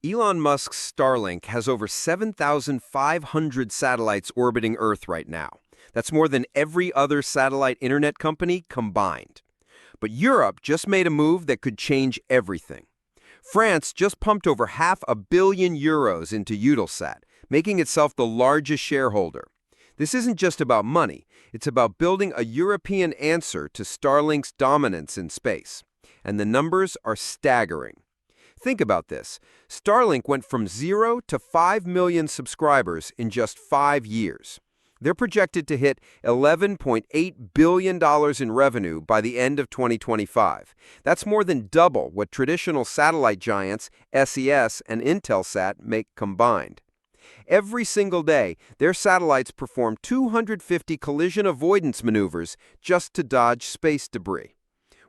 Elon Musk's Starlink has over 7,500 satellites orbiting Earth right now. That's more than every other satellite internet company combined. But Europe just made a move that could change everything. France just pumped over €500 million into Eutelsat, making itself the largest shareholder. This isn't just about money, it's about building a European answer to Starlink's dominance in space. And the numbers are staggering. Think about this. Starlink went from 0 to 5 million subscribers in just 5 years. They're projected to hit $11.8 billion in revenue by the end of 2025. That's more than double what traditional satellite giants SES and Intelsat make combined. Every single day, their satellites perform 250 collision avoidance maneuvers just to dodge space debris.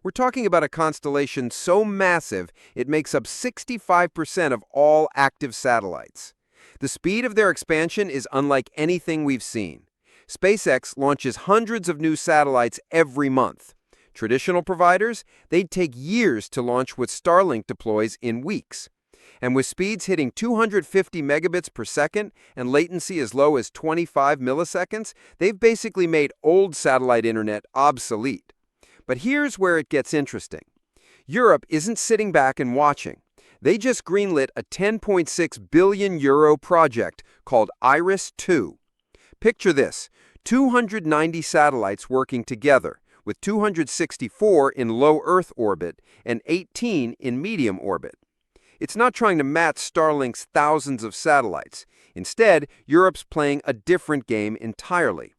We're talking about a constellation so massive it makes up 65% of all active satellites. The speed of their expansion is unlike anything we've seen. SpaceX launches hundreds of new satellites every month. Traditional providers, they'd take years to launch what Starlink deploys in weeks. And with speeds hitting 250 megabits per second and latency as low as 25 milliseconds, they've basically made old satellite internet obsolete. But here's where it gets interesting. Europe isn't sitting back and watching. They just greenlit a €10.6 billion project called IRIS-2. Picture this, 290 satellites working together, with 264 in low Earth orbit and 18 in medium orbit. It's not trying to match Starlink's thousands of satellites. Instead, Europe's playing a different game entirely.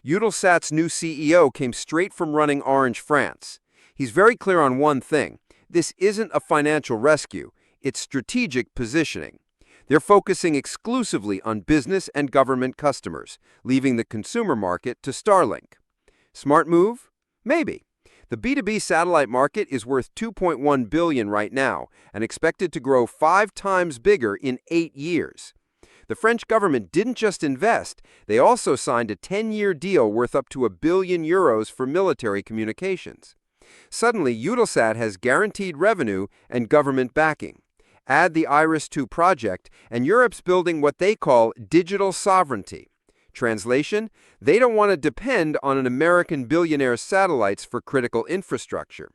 Eutelsat's new CEO came straight from running Orange France. He's very clear on one thing. This isn't a financial rescue. It's strategic positioning. They're focusing exclusively on business and government customers, leaving the consumer market to Starlink. Smart move? Maybe. The B2B satellite market is worth $2.1 billion right now and expected to grow 5 times bigger in 8 years. The French government didn't just invest, they also signed a 10-year deal worth up to €1 billion for military communications. Suddenly, Eutelsat has guaranteed revenue and government backing. Add the IRIS-2 project, and Europe's building what they call digital sovereignty. Translation, they don't want to depend on an American billionaire's satellites for critical infrastructure.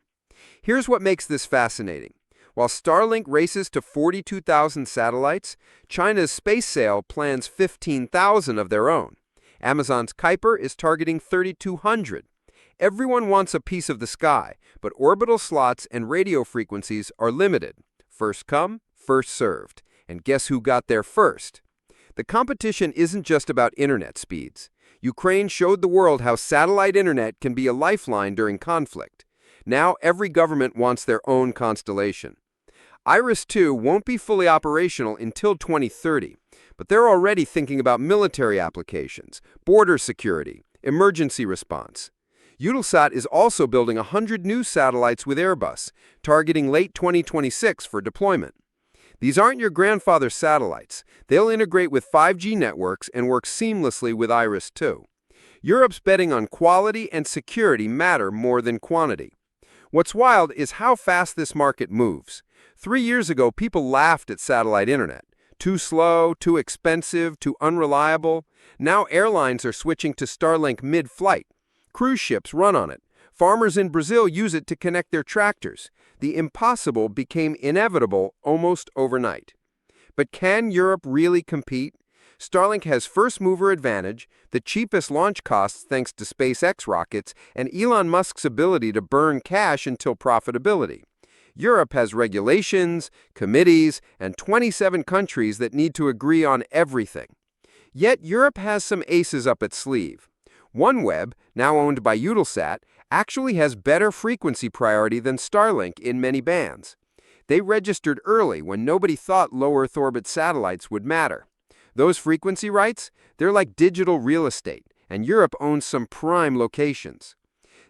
Here's what makes this fascinating. While Starlink races to 42,000 satellites, China's SpaceSail plans 15,000 of their own. Amazon's Kuiper is targeting 3,200. Everyone wants a piece of the sky, but orbital slots and radio frequencies are limited. First come, first served. And guess who got there first? The competition isn't just about internet speeds. Ukraine showed the world how satellite internet can be a lifeline during conflict. Now every government wants their own constellation. IRIS-2 won't be fully operational until 2030, but they're already thinking about military applications, border security, emergency response. Eutelsat is also building 100 new satellites with Airbus, targeting late 2026 for deployment. These aren't your grandfather's satellites. They'll integrate with 5G networks and work seamlessly with IRIS-2. Europe's betting on quality and security matter more than quantity. What's wild is how fast this market moves. 3 years ago, people laughed at satellite internet. Too slow, too expensive, too unreliable. Now airlines are switching to Starlink mid-flight. Cruise ships run on it. Farmers in Brazil use it to connect their tractors. The impossible became inevitable almost overnight. But can Europe really compete? Starlink has first-mover advantage, the cheapest launch costs thanks to SpaceX rockets, and Elon Musk's ability to burn cash until profitability. Europe has regulations, committees, and 27 countries that need to agree on everything. Yet Europe has some aces up its sleeve. OneWeb, now owned by Eutelsat, actually has better frequency priority than Starlink in many bands. They registered early when nobody thought low Earth orbit satellites would matter. Those frequency rights, they're like digital real estate, and Europe owns some prime locations.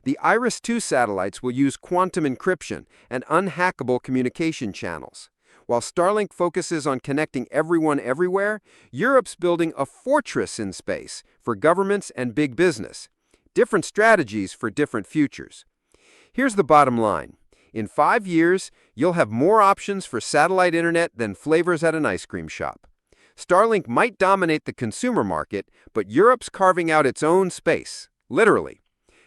The IRIS-2 satellites will use quantum encryption and unhackable communication channels. While Starlink focuses on connecting everyone everywhere, Europe's building a fortress in space for governments and big business. Different strategies for different futures. Here's the bottom line. In 5 years, you'll have more options for satellite internet than flavors at an ice cream shop. Starlink might dominate the consumer market, but Europe's carving out its own space, literally.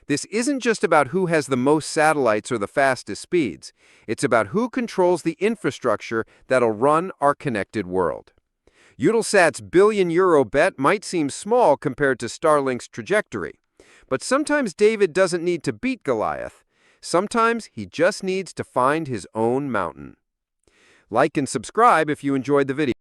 This isn't just about who has the most satellites or the fastest speeds. It's about who controls the infrastructure that'll run our connected world. Eutelsat's billion-euro bet might seem small compared to Starlink's trajectory. But sometimes David doesn't need to beat Goliath. Sometimes he just needs to find his own mountain. Like and subscribe if you enjoyed the video.